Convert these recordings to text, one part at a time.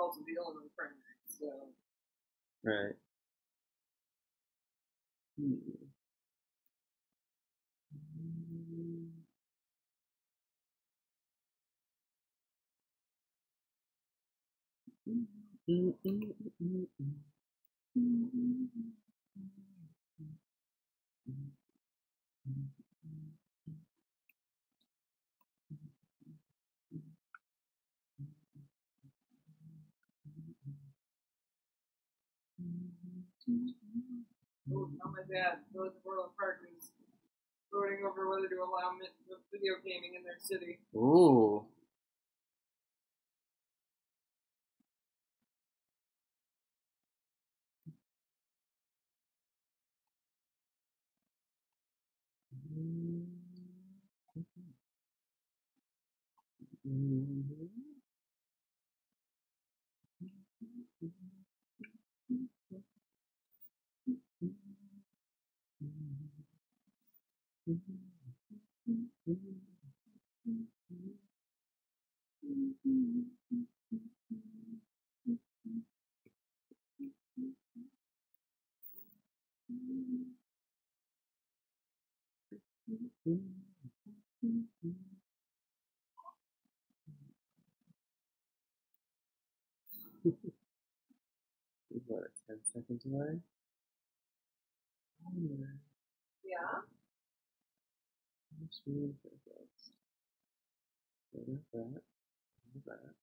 also the element primary. So. Right. Oh, not my dad. Village of Orland Park is voting over whether to allow video gaming in their city. Ooh. What, 10 seconds away? Yeah? That.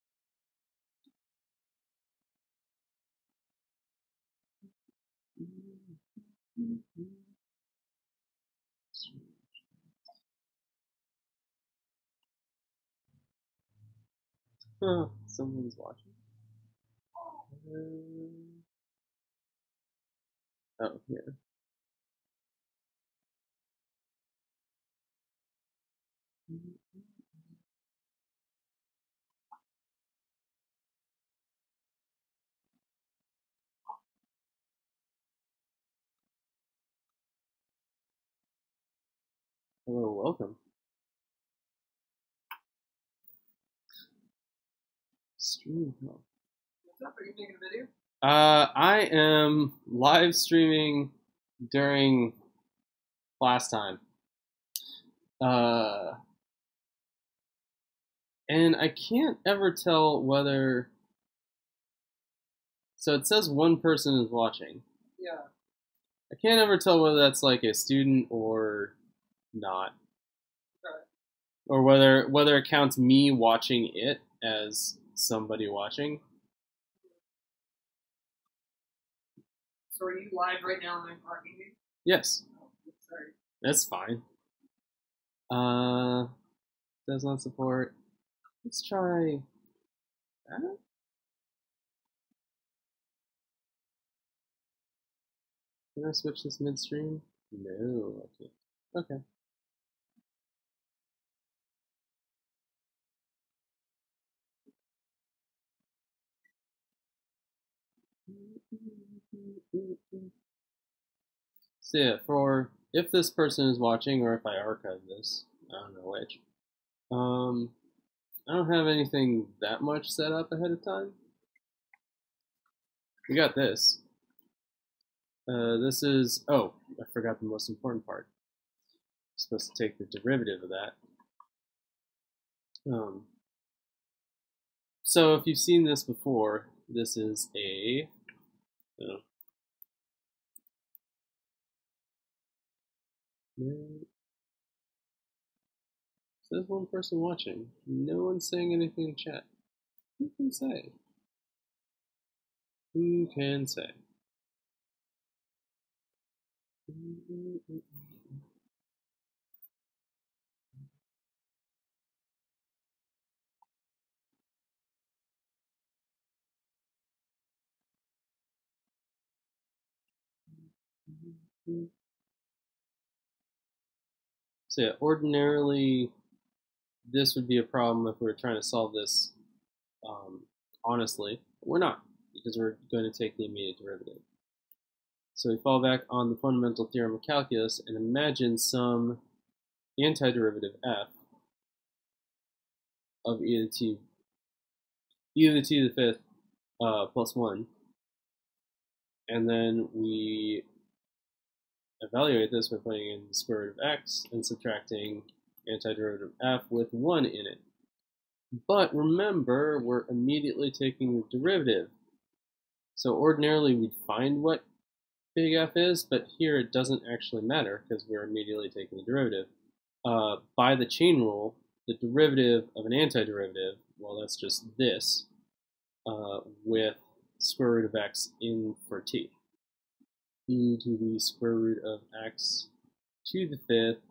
Huh, someone's watching. Oh, yeah. Hello, welcome. Stream help. What's up? Are you making a video? I am live streaming during class time. And I can't ever tell whether. So it says one person is watching. Yeah. I can't ever tell whether that's like a student or not. Right. Or whether it counts me watching it as somebody watching. So are you live right now and I'm talking to you? Yes. Oh, sorry. That's fine. Does not support. Let's try that. Can I switch this midstream? No, I can't. Okay. So yeah, for if this person is watching or if I archive this, I don't know which. I don't have anything that much set up ahead of time. We got this. This is, oh, I forgot the most important part. I'm supposed to take the derivative of that. So if you've seen this before, this is a, there's one person watching. No one's saying anything in chat. Who can say? Who can say? So yeah, ordinarily, this would be a problem if we were trying to solve this honestly. But we're not, because we're going to take the immediate derivative. So we fall back on the fundamental theorem of calculus and imagine some antiderivative f of e to the t to the fifth plus 1. And then we evaluate this by putting in the square root of x and subtracting antiderivative f with 1 in it. But remember, we're immediately taking the derivative. So ordinarily we'd find what big F is, but here it doesn't actually matter because we're immediately taking the derivative. By the chain rule, the derivative of an antiderivative, well, that's just this, with square root of x in for t. E to the square root of x to the 5th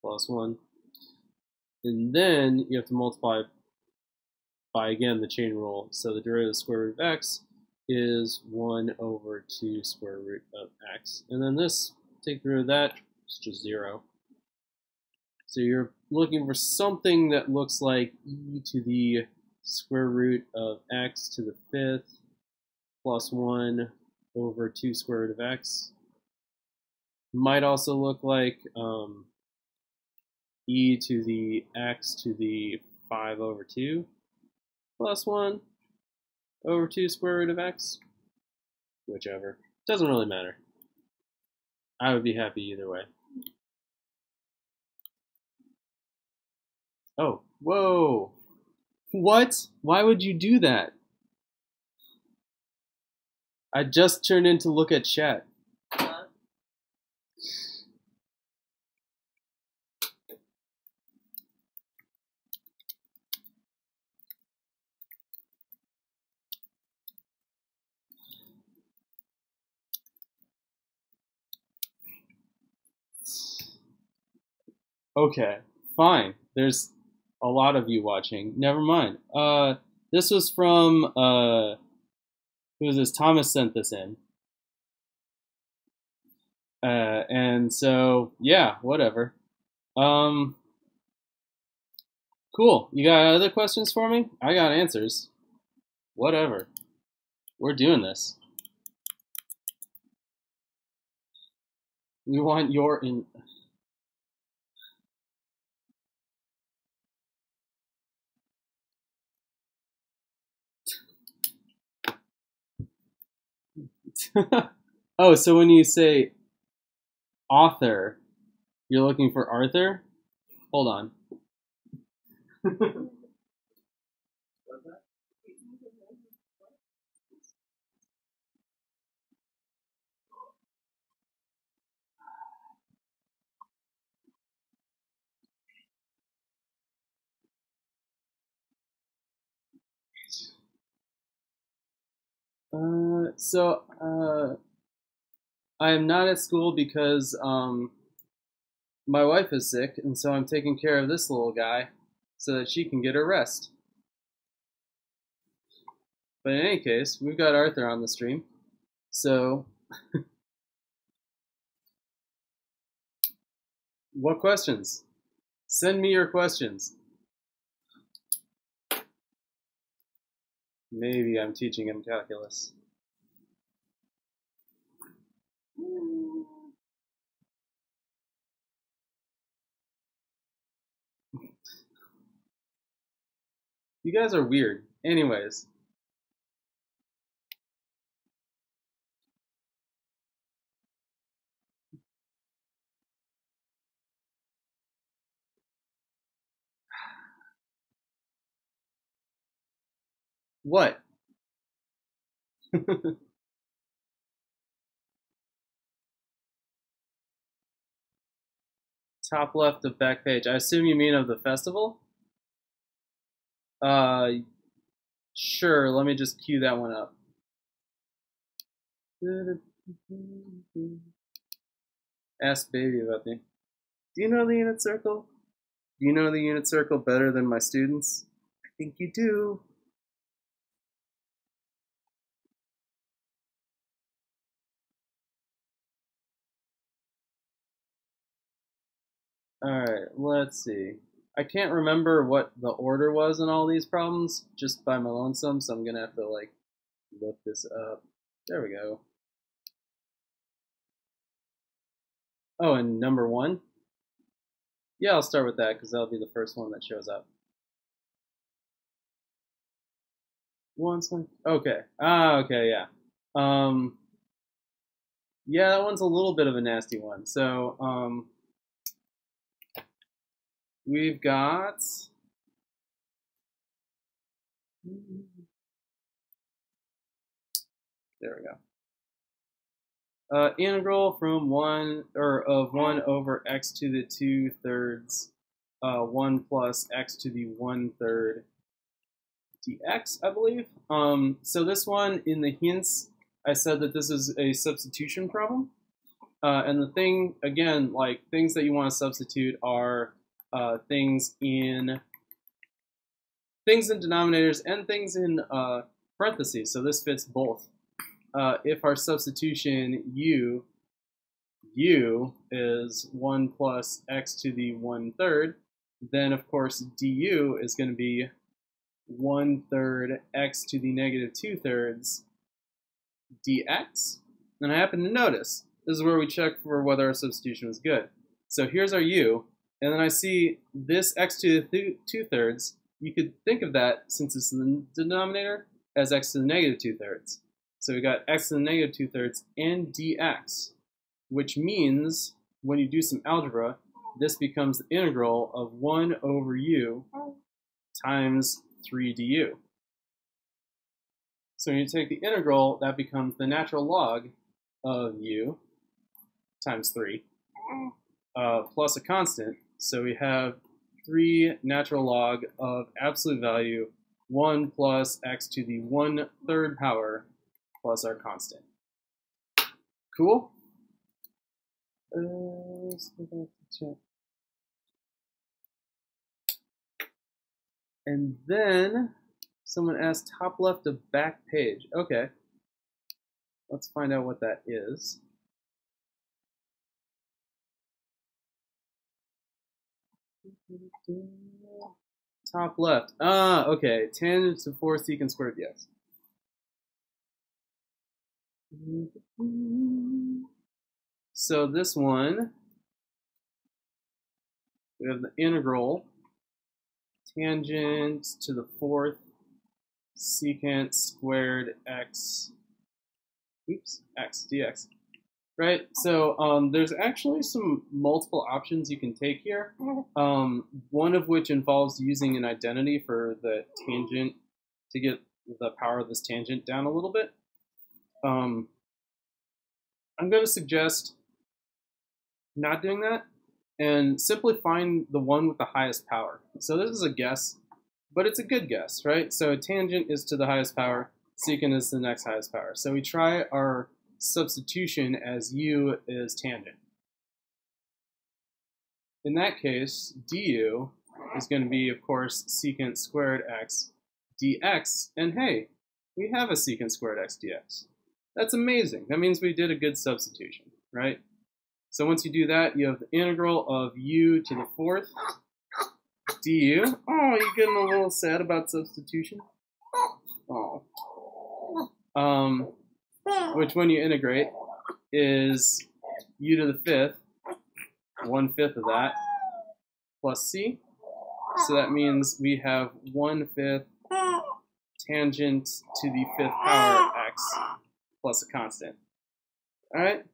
plus 1. And then you have to multiply by, again, the chain rule. So the derivative of the square root of x is 1 over 2 square root of x. And then this, take the root of that, it's just 0. So you're looking for something that looks like e to the square root of x to the 5th plus 1 over 2 square root of x. Might also look like e to the x to the 5 over 2 plus 1 over 2 square root of x. Whichever. Doesn't really matter. I would be happy either way. Oh, whoa. What? Why would you do that? I just turned in to look at chat. Okay, fine. There's a lot of you watching. Never mind. This was from, who was this? Thomas sent this in. And so, yeah, whatever. Cool. You got other questions for me? I got answers. Whatever. We're doing this. We want your Oh, so when you say author, you're looking for Arthur? Hold on. I am not at school because my wife is sick, and so I'm taking care of this little guy so that she can get her rest. But in any case, we've got Arthur on the stream, so what questions? Send me your questions. Maybe I'm teaching him calculus. You guys are weird. Anyways. What? Top left of back page. I assume you mean of the festival? Sure, let me just cue that one up. Ask baby about me. Do you know the unit circle? Do you know the unit circle better than my students? I think you do. Alright, let's see. I can't remember what the order was in all these problems just by my lonesome, so I'm gonna have to like look this up. There we go. Oh, and number 1? Yeah, I'll start with that because that'll be the first one that shows up. Okay. Okay, yeah. Yeah, that one's a little bit of a nasty one. So, we've got. There we go. Integral from of 1 over x to the 2/3 1 plus x to the 1/3 dx, I believe. So this one, in the hints, I said that this is a substitution problem. And the thing, again, like things that you want to substitute are things in denominators and things in parentheses. So this fits both. If our substitution u is 1 plus x to the 1/3, then of course du is going to be 1/3 x to the negative 2/3 dx. And I happen to notice, this is where we check for whether our substitution was good. So here's our u, and then I see this x to the 2/3. You could think of that, since it's in the denominator, as x to the negative 2/3. So we got x to the negative 2/3 and dx, which means when you do some algebra, this becomes the integral of 1 over u times 3 du. So when you take the integral, that becomes the natural log of u times 3 plus a constant. So we have 3 natural log of absolute value 1 plus x to the 1/3 power plus our constant. Cool? And then someone asked top left of back page. Okay. Let's find out what that is. Top left. Okay. Tangent to 4 secant squared dx. So this one, we have the integral tangent to the 4th secant squared x, x dx. Right, so there's actually some multiple options you can take here. One of which involves using an identity for the tangent to get the power of this tangent down a little bit. I'm going to suggest not doing that and simply find the one with the highest power. So this is a guess, but it's a good guess, right? So tangent is to the highest power, secant is the next highest power. So we try our substitution as u is tangent. In that case, du is going to be, of course, secant squared x dx, and hey, we have a secant squared x dx. That's amazing. That means we did a good substitution, right? So once you do that, you have the integral of u to the 4th du. Oh, you're getting a little sad about substitution? Oh. Which when you integrate is u to the 5th, 1/5 of that, plus c. So that means we have 1/5 tangent to the 5th power x plus a constant. All right?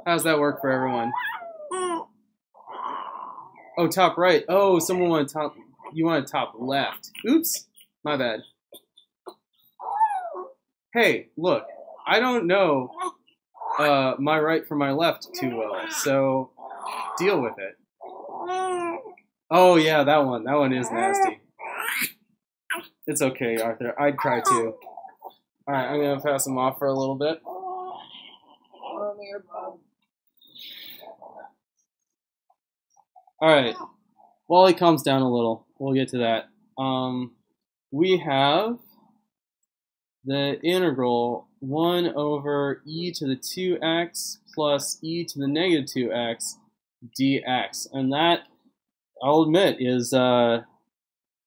How's that work for everyone? Oh, top right. Oh, someone wanted top. You wanted top left. Oops, my bad. Hey, look, I don't know my right from my left too well, so deal with it. Oh yeah, that one is nasty. It's okay, Arthur. I'd cry too. All right, I'm gonna pass him off for a little bit. All right. While he calms down a little, we'll get to that. We have the integral 1 over e to the 2x plus e to the negative 2x dx. And that, I'll admit, is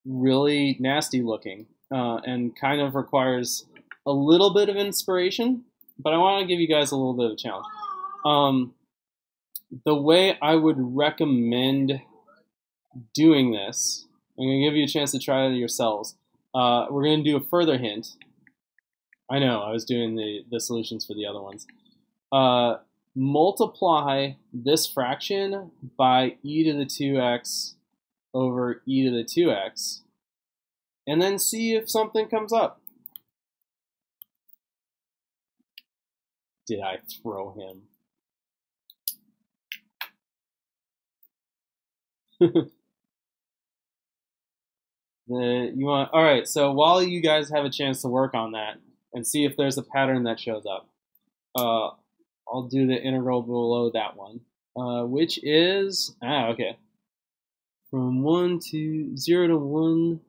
really nasty looking and kind of requires a little bit of inspiration, but I want to give you guys a little bit of a challenge. The way I would recommend doing this I'm going to give you a chance to try it yourselves. We're going to do a further hint. I know, I was doing the solutions for the other ones. Multiply this fraction by e to the 2x over e to the 2x, and then see if something comes up. Did I throw him? All right, so while you guys have a chance to work on that and see if there's a pattern that shows up, I'll do the integral below that one, which is, okay. From 0 to 1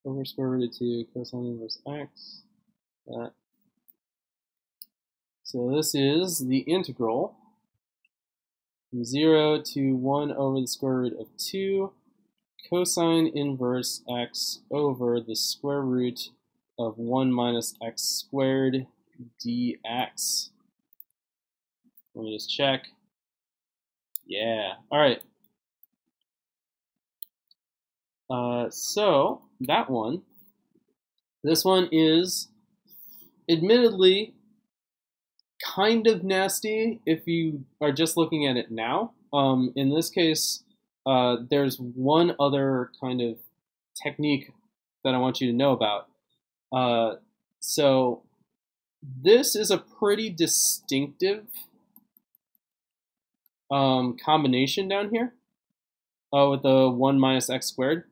over square root of 2 cosine inverse x. So this is the integral from 0 to 1 over the square root of 2 cosine inverse x over the square root of 1 minus x squared dx. Let me just check. Yeah, all right. So that one, this one is admittedly kind of nasty if you are just looking at it now. In this case, there's one other kind of technique that I want you to know about. So this is a pretty distinctive combination down here with the 1 minus x squared.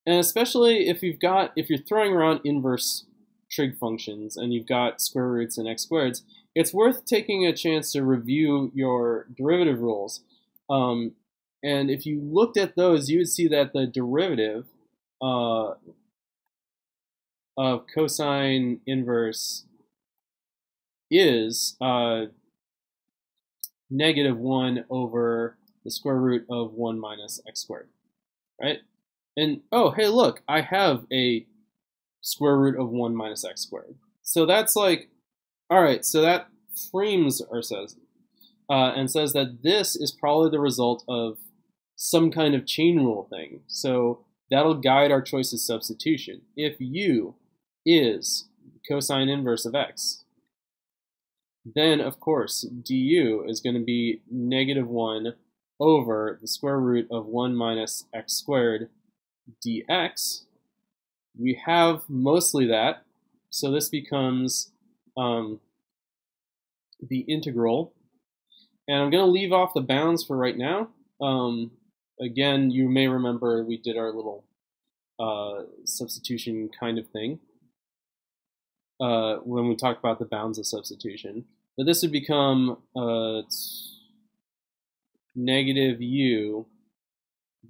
And especially if you're throwing around inverse trig functions and you've got square roots and x squareds, it's worth taking a chance to review your derivative rules. And if you looked at those, you would see that the derivative of cosine inverse is negative 1 over the square root of 1 minus x squared, right? And oh, hey, look, I have a square root of 1 minus x squared. So that's like, all right, so that frames or says, and says that this is probably the result of some kind of chain rule thing. So that'll guide our choice of substitution. If u is cosine inverse of x, then of course du is going to be negative 1 over the square root of 1 minus x squared dx. We have mostly that, so this becomes the integral. And I'm going to leave off the bounds for right now. Again, you may remember we did our little substitution kind of thing when we talked about the bounds of substitution. But this would become negative u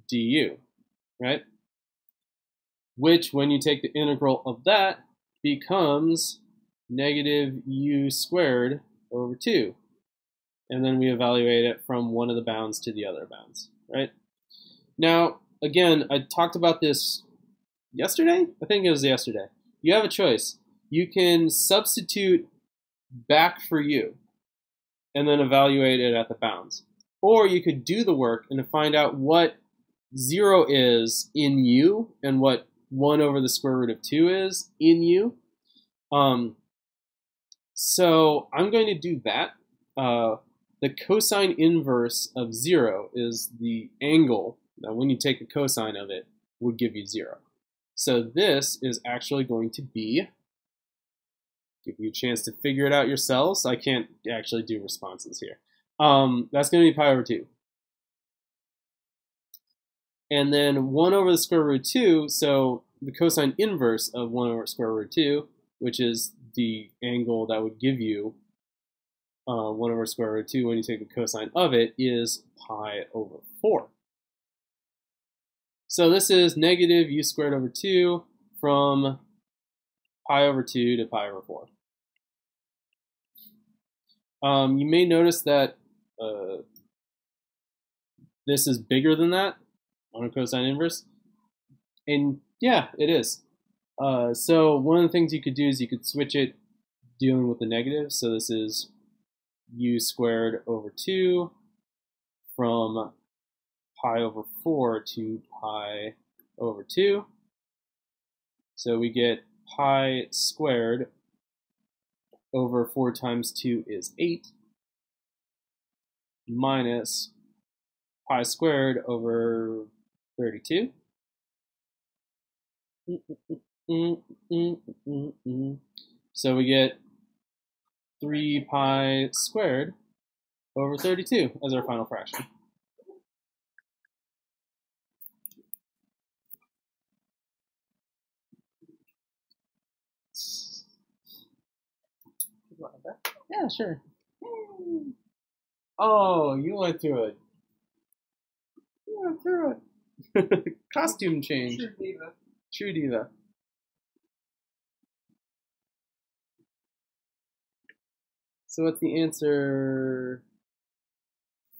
du, right? Which, when you take the integral of that, becomes negative u squared over 2. And then we evaluate it from one of the bounds to the other bounds, right? Now, again, I talked about this yesterday? I think it was yesterday. You have a choice. You can substitute back for u and then evaluate it at the bounds. Or you could do the work and find out what 0 is in u and what 1 over the square root of 2 is in u. So I'm going to do that. The cosine inverse of 0 is the angle that when you take a cosine of it would give you 0. So this is actually going to be, give you a chance to figure it out yourselves. I can't actually do responses here. That's going to be pi over 2. And then 1 over the square root of 2, so the cosine inverse of 1 over square root of 2, which is the angle that would give you 1 over square root of 2 when you take the cosine of it, is pi over 4. So this is negative u squared over 2 from pi over 2 to pi over 4. You may notice that this is bigger than that on a cosine inverse. And yeah, it is. So one of the things you could do is you could switch it dealing with the negative. So this is u squared over 2 from pi over 4 to pi over 2. So we get pi squared over 4 times 2 is 8, minus pi squared over 32. So we get 3 pi squared over 32 as our final fraction. Yeah, sure. Oh, you went through it. You went through it. Costume change. True diva. True diva. So what's the answer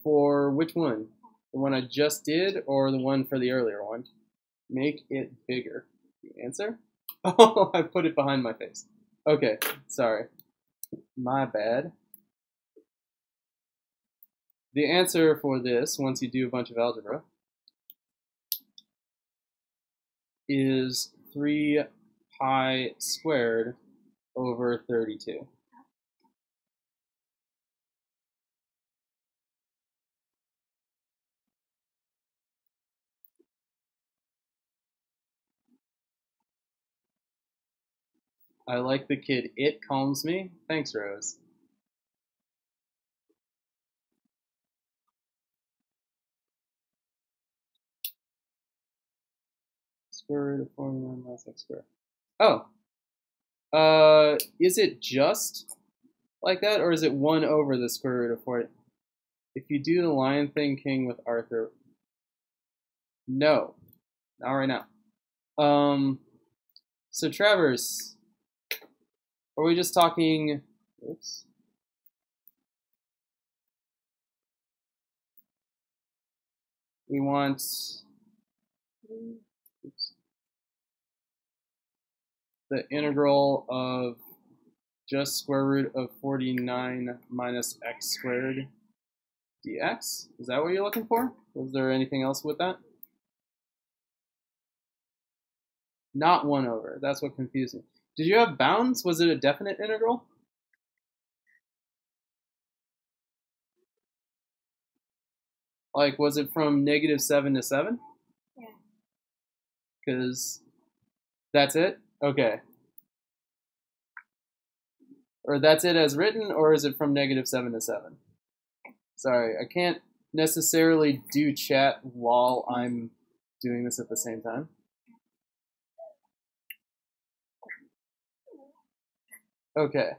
for which one? The one I just did or the one for the earlier one? Make it bigger. The answer? Oh, I put it behind my face. Okay, sorry. My bad. The answer for this, once you do a bunch of algebra, is 3 pi squared over 32. I like the kid. It calms me. Thanks, Rose. Square root of 49 minus x squared. Oh. Is it just like that, or is it 1 over the square root of 40? If you do the Lion Thing King with Arthur, no, not right now. So Travers, are we just talking? Oops. We want. Oops. The integral of just square root of 49 minus x squared dx. Is that what you're looking for? Was there anything else with that? Not 1 over. That's what confused me. Did you have bounds? Was it a definite integral? Like, was it from -7 to 7? Yeah. Because that's it? Okay. Or that's it as written, or is it from -7 to 7? Sorry, I can't necessarily do chat while I'm doing this at the same time. Okay.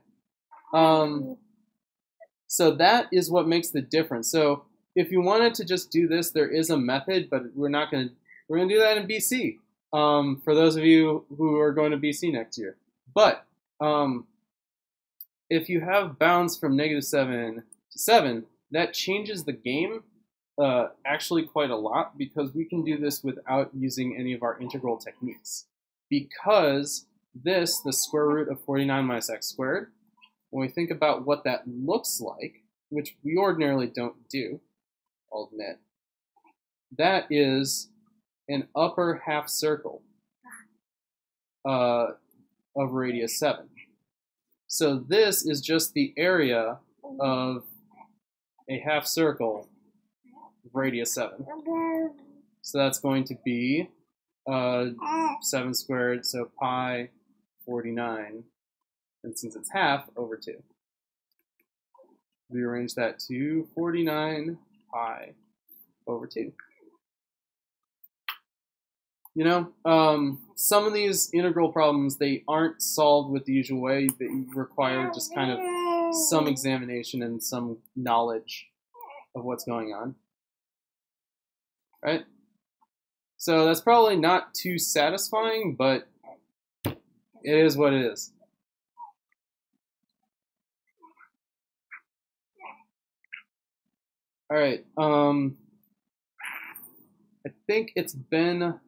So that is what makes the difference. So if you wanted to just do this, there is a method, but we're gonna do that in BC. For those of you who are going to BC next year. But if you have bounds from -7 to 7, that changes the game actually quite a lot, because we can do this without using any of our integral techniques. Because this, the square root of 49 minus x squared, when we think about what that looks like, which we ordinarily don't do, I'll admit, that is an upper half circle of radius 7. So this is just the area of a half circle of radius 7. So that's going to be 7 squared, so pi 49, and since it's half, over 2. Rearrange that to 49 pi over 2. You know, some of these integral problems, they aren't solved with the usual way. They require just kind of some examination and some knowledge of what's going on. Right? So that's probably not too satisfying, but it is what it is. All right. I think it's been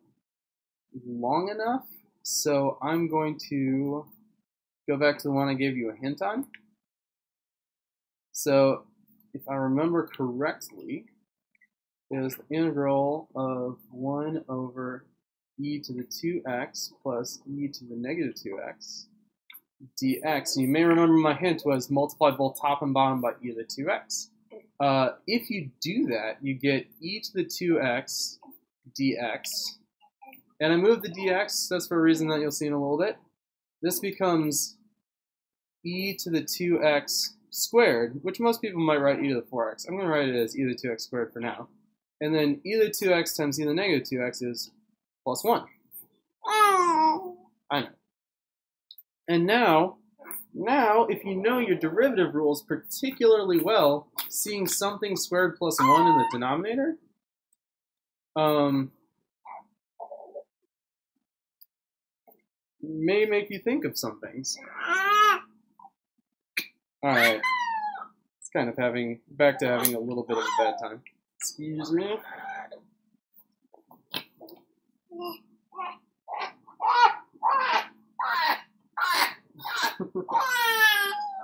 long enough, so I'm going to go back to the one I gave you a hint on. So if I remember correctly, is the integral of 1 over e to the 2x plus e to the negative 2x dx. You may remember my hint was multiply both top and bottom by e to the 2x. If you do that, you get e to the 2x dx. And I moved the dx, that's for a reason that you'll see in a little bit. This becomes e to the 2x squared, which most people might write e to the 4x. I'm going to write it as e to the 2x squared for now. And then e to the 2x times e to the negative 2x is plus 1. I know. And now, if you know your derivative rules particularly well, seeing something squared plus 1 in the denominator, may make you think of some things. Alright. It's kind of back to having a little bit of a bad time. Excuse me.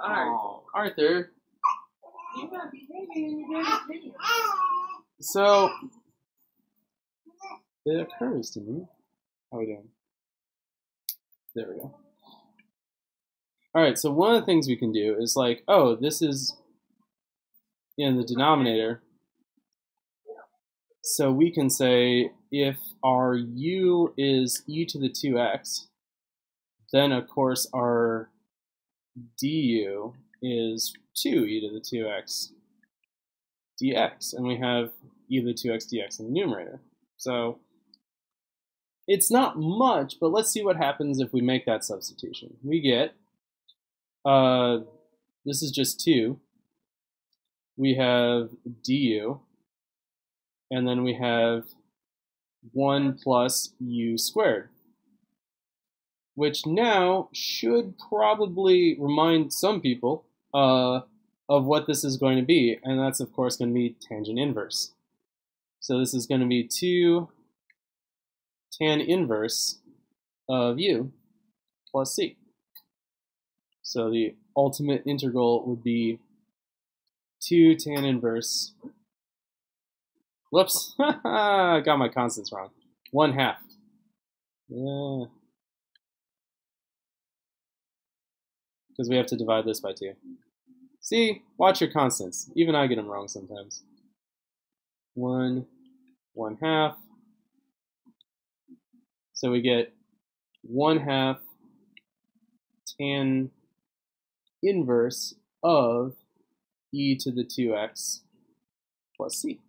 Oh, Arthur. So, it occurs to me. How are we doing? There we go. Alright, so one of the things we can do is like, oh, this is in the denominator. So we can say if our u is e to the 2x, then of course our du is 2e to the 2x dx, and we have e to the 2x dx in the numerator. So it's not much, but let's see what happens if we make that substitution. We get, this is just 2. We have du, and then we have 1 plus u squared, which now should probably remind some people of what this is going to be, and that's of course going to be tangent inverse. So this is going to be 2 tan inverse of u plus c. So the ultimate integral would be 2 tan inverse, whoops, I got my constants wrong, 1/2. Because we have to divide this by 2. See, watch your constants. Even I get them wrong sometimes. 1/2. So we get 1/2 tan inverse of e to the 2x plus c.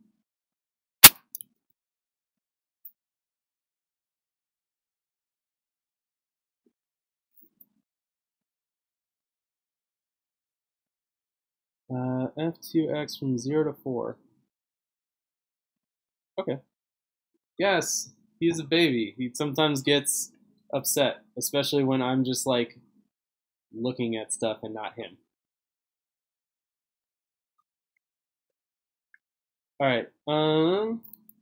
F2x from 0 to 4. Okay. Yes, he's a baby. He sometimes gets upset, especially when I'm just like looking at stuff and not him. Alright,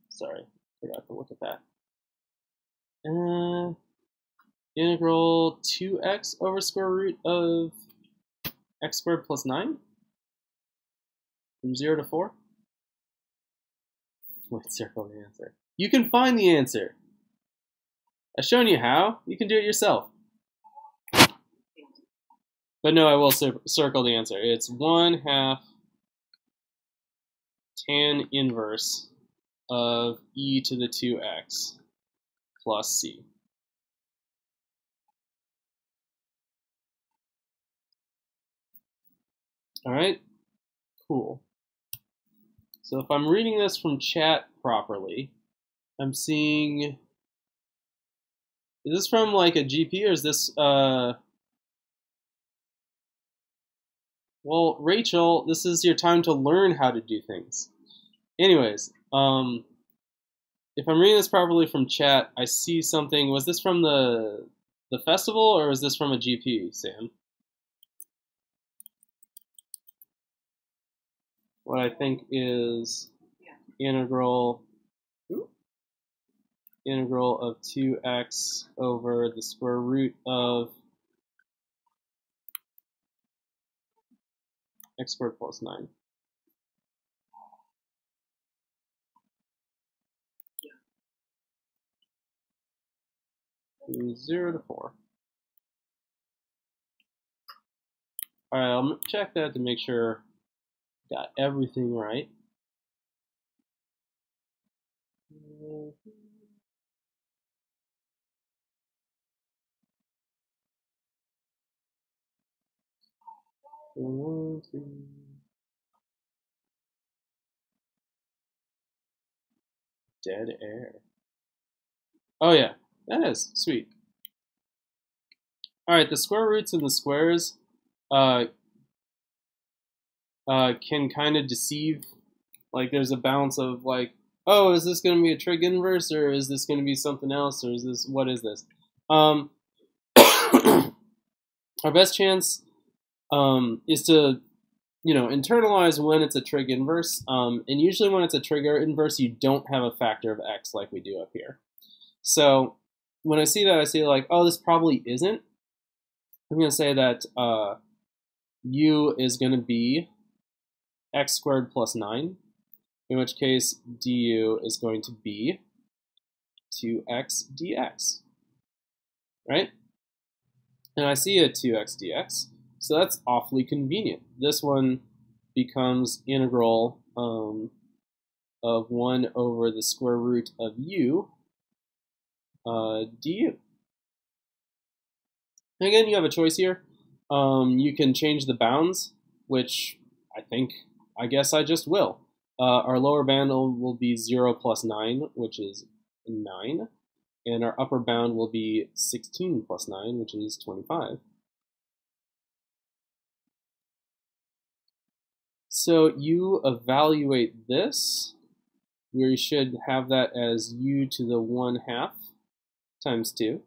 sorry, forgot to look at that. Integral 2x over square root of x squared plus 9 from 0 to 4. Wait, circle the answer. You can find the answer. I've shown you how. You can do it yourself. But no, I will circle the answer. It's 1/2 tan inverse of e to the 2x plus c. All right, cool. So if I'm reading this from chat properly, I'm seeing, is this from like a GP or is this, well, Rachel, this is your time to learn how to do things. Anyways, if I'm reading this properly from chat, I see something. Was this from the festival or was this from a GP, Sam? What I think is integral of 2x over the square root of x squared plus 9. 0 to 4. All right, I'll check that to make sure I got everything right. One, two. Dead air. Oh yeah, that is sweet. All right, the square roots and the squares can kind of deceive. Like, there's a balance of like, oh, is this going to be a trig inverse, or is this going to be something else, or is this, what is this? Our best chance is to, internalize when it's a trig inverse. And usually when it's a trig inverse, you don't have a factor of x like we do up here. So when I see that, I say like, oh, this probably isn't. I'm going to say that u is going to be x squared plus 9, in which case du is going to be 2x dx, right? And I see a 2x dx, so that's awfully convenient. This one becomes integral of 1 over the square root of u du. And again, you have a choice here. You can change the bounds, which I guess I just will. Our lower bound will be 0 plus 9, which is 9. And our upper bound will be 16 plus 9, which is 25. So you evaluate this, where you should have that as u to the 1/2 times 2.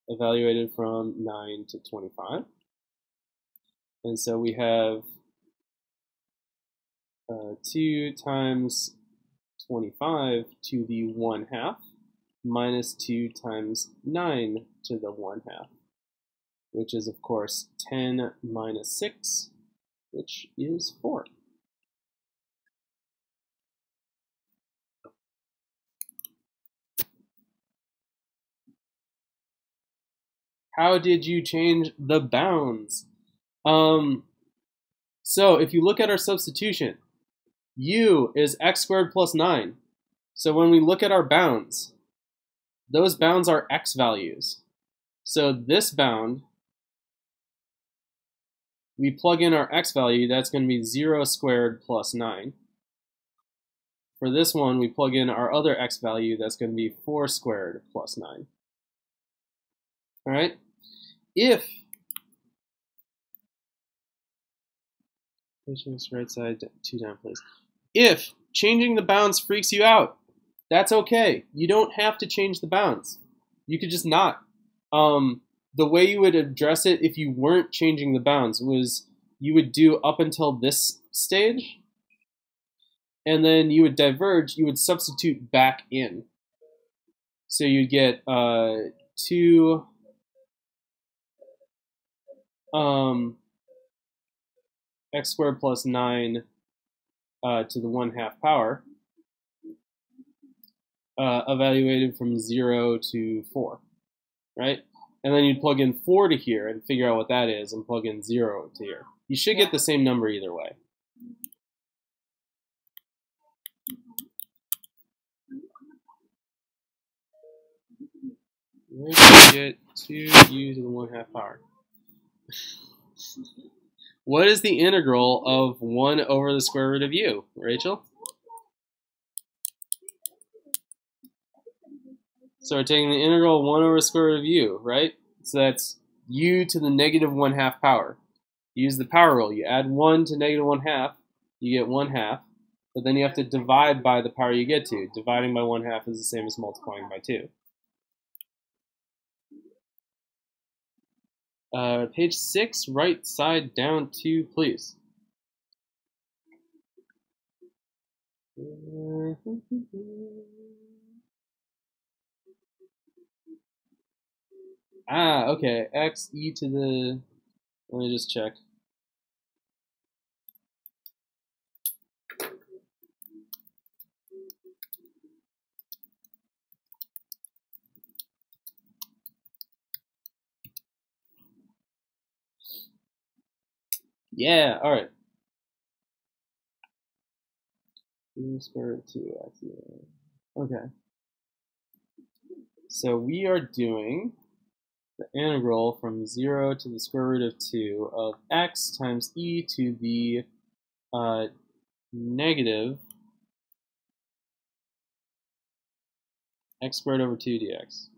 Evaluated from 9 to 25. And so we have 2 times 25 to the 1/2 minus 2 times 9 to the 1/2, which is, of course, 10 minus 6, which is 4. How did you change the bounds? So if you look at our substitution, u is x squared plus 9. So when we look at our bounds, those bounds are x values. So this bound, we plug in our x value, that's going to be 0 squared plus 9. For this one, we plug in our other x value, that's going to be 4 squared plus 9. All right? If right side 2 down, please. If changing the bounds freaks you out, that's okay. You don't have to change the bounds. You could just not. The way you would address it if you weren't changing the bounds was you would do up until this stage, and then you would diverge, you would substitute back in. So you'd get 2 x squared plus 9 to the 1/2 power, evaluated from 0 to 4, right? And then you'd plug in 4 to here and figure out what that is, and plug in 0 to here. You should get the same number either way. Where do you get 2u to the 1/2 power? What is the integral of 1 over the square root of u, Rachel? So we're taking the integral of 1 over the square root of u, right? So that's u to the negative 1/2 power. You use the power rule. You add 1 to negative 1/2, you get 1/2. But then you have to divide by the power you get to. Dividing by 1/2 is the same as multiplying by 2. Page 6, right side down 2, please. Okay, x e to the, let me just check. Yeah, all right. 2 square root of 2x. Okay. So we are doing the integral from 0 to the square root of 2 of x times e to the negative x squared over 2 dx.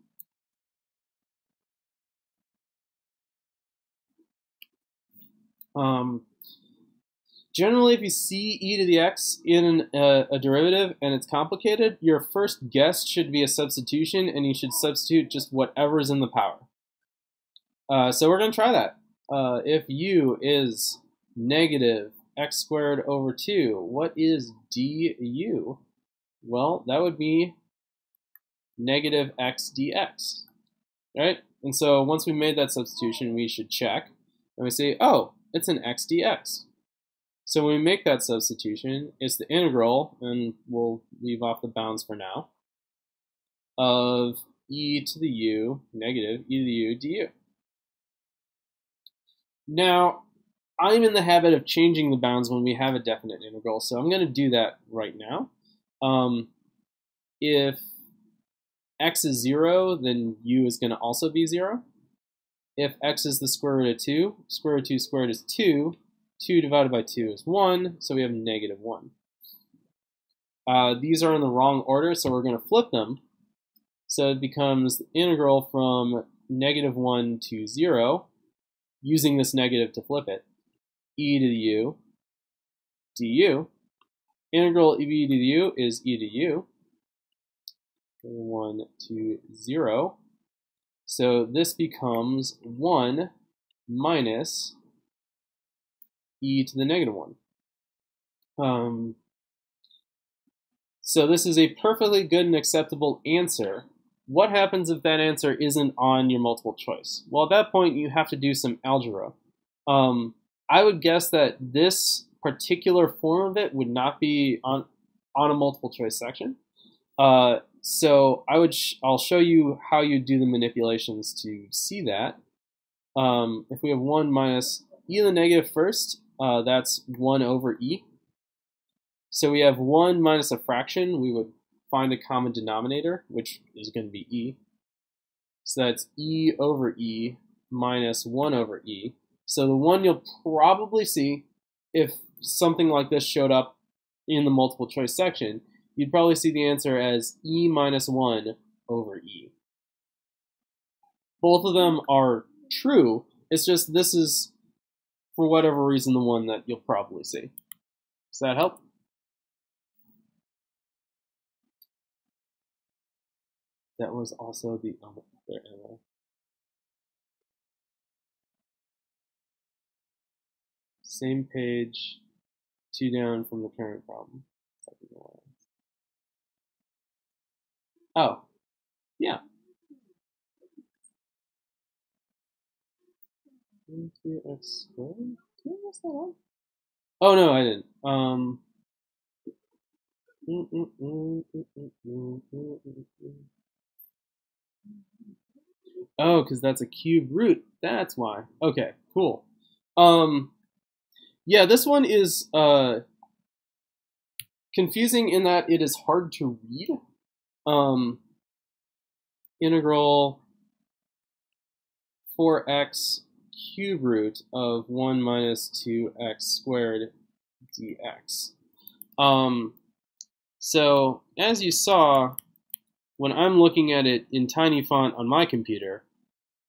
Generally, if you see e to the x in a derivative and it's complicated, your first guess should be a substitution, and you should substitute just whatever's in the power. So we're going to try that. If u is negative x squared over 2, what is du? Well, that would be negative x dx, right? And so once we made that substitution, we should check, and we say, oh, it's an x dx. So when we make that substitution, it's the integral, and we'll leave off the bounds for now, of e to the u, negative e to the u du. Now, I'm in the habit of changing the bounds when we have a definite integral, so I'm going to do that right now. If x is 0, then u is going to also be 0. If x is the square root of 2, square root of 2 squared is 2. 2 divided by 2 is 1, so we have negative 1. These are in the wrong order, so we're going to flip them. So it becomes the integral from negative 1 to 0, using this negative to flip it, e to the u du. Integral of e to the u is e to u, 1 to 0. So this becomes 1 minus e to the negative 1. So this is a perfectly good and acceptable answer. What happens if that answer isn't on your multiple choice? Well, at that point, you have to do some algebra. I would guess that this particular form of it would not be on a multiple choice section. So I'll show you how you do the manipulations to see that. If we have 1 minus e to the negative first, that's 1 over e. So we have 1 minus a fraction. We would find a common denominator, which is going to be e. So that's e over e minus 1 over e. So the one you'll probably see if something like this showed up in the multiple choice section, you'd probably see the answer as e minus 1 over e. Both of them are true. It's just this is, for whatever reason, the one that you'll probably see. Does that help? That was also the other arrow. Same page, 2 down from the current problem. Oh, yeah. 2x squared? Did I mess that up? Oh, no, I didn't. Oh, because that's a cube root. That's why. Okay, cool. Yeah, this one is confusing in that it is hard to read. Integral 4x cube root of 1 minus 2x squared dx. So as you saw, when I'm looking at it in tiny font on my computer,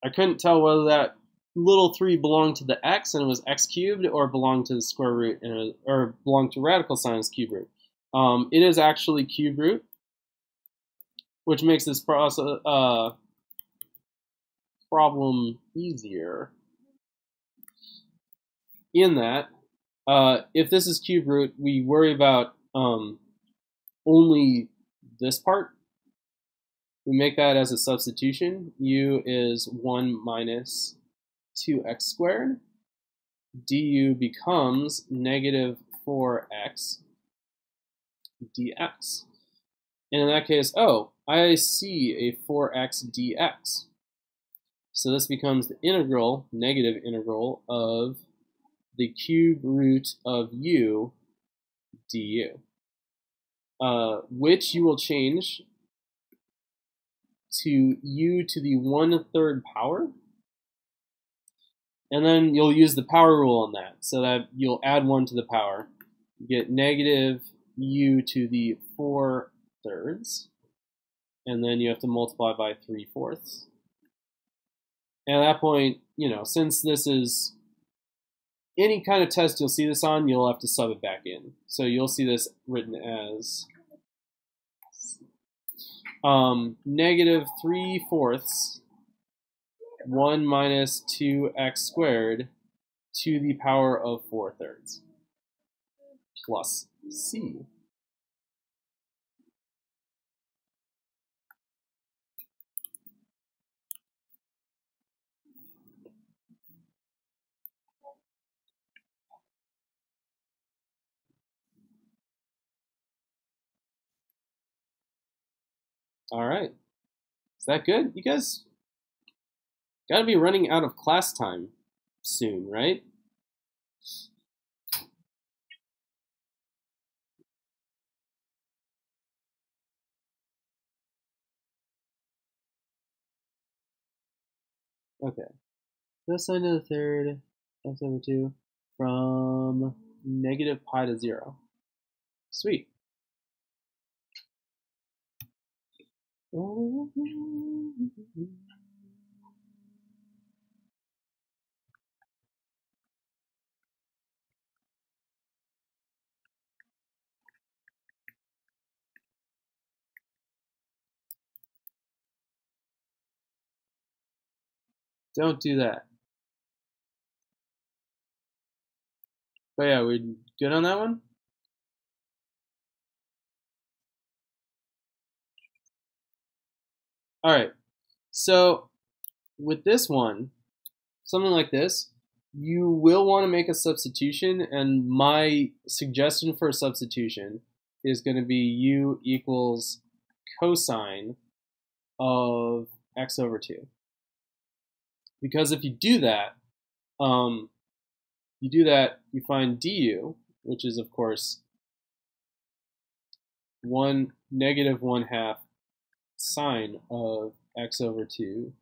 I couldn't tell whether that little 3 belonged to the x and it was x cubed, or belonged to the square root or belonged to radical sign as cube root. It is actually cube root, which makes this problem easier. In that, if this is cube root, we worry about only this part. We make that as a substitution. U is 1 minus 2x squared. Du becomes negative 4x dx. And in that case, oh, I see a 4x dx. So this becomes the integral, negative integral of the cube root of u du, which you will change to u to the 1/3 power. And then you'll use the power rule on that, so that you'll add 1 to the power. You get negative u to the 4/3, and then you have to multiply by 3/4. And at that point, since this is any kind of test you'll see this on, you'll have to sub it back in. So you'll see this written as negative 3/4 1 minus 2x squared to the power of 4/3 plus c. All right. Is that good? You guys gotta be running out of class time soon, right? Okay. Cosine to the third x over 2 from negative pi to 0. Sweet. Don't do that. But yeah, we're good on that one? All right. So with this one, something like this, you will want to make a substitution, and my suggestion for a substitution is going to be u equals cosine of x over 2. Because if you do that, you find du, which is of course negative 1/2 sine of x over 2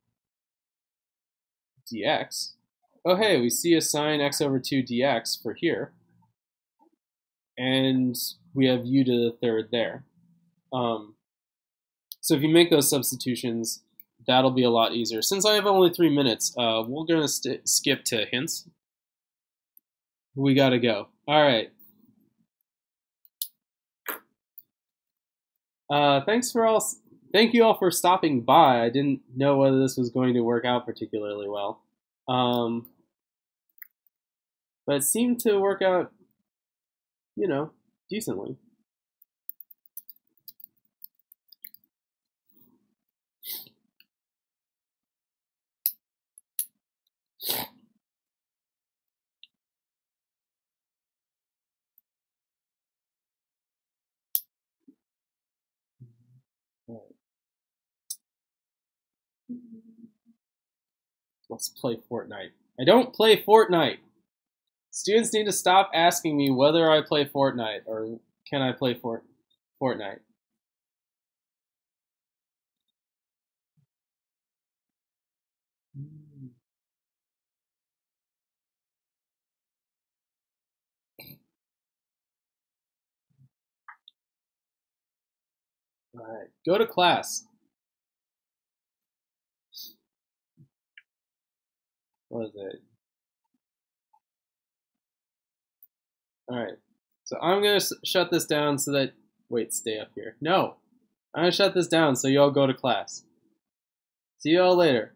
dx. Oh hey, we see a sine x over 2 dx for here, and we have u to the third there. So if you make those substitutions, that'll be a lot easier. Since I have only 3 minutes, we're going to skip to hints. We got to go. All right. Thank you all for stopping by. I didn't know whether this was going to work out particularly well. But it seemed to work out, decently. All right. Let's play Fortnite. I don't play Fortnite. Students need to stop asking me whether I play Fortnite or can I play Fortnite. All right, go to class. What is it? All right, so I'm gonna shut this down so that, wait, stay up here. No, I'm gonna shut this down so you all go to class. See you all later.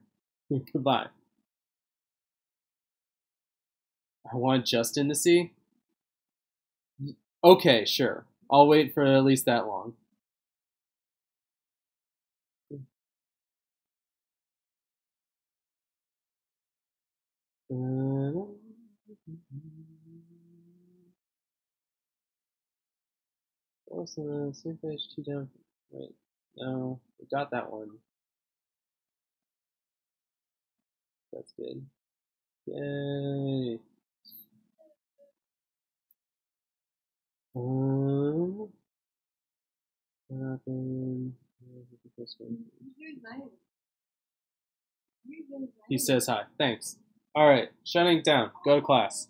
Goodbye. I want Justin to see. Okay, sure. I'll wait for at least that long. Also, same page, 2 down. Wait, no, we got that one. That's good. Yay. What happened? He says hi. Thanks. All right, shutting down. Go to class.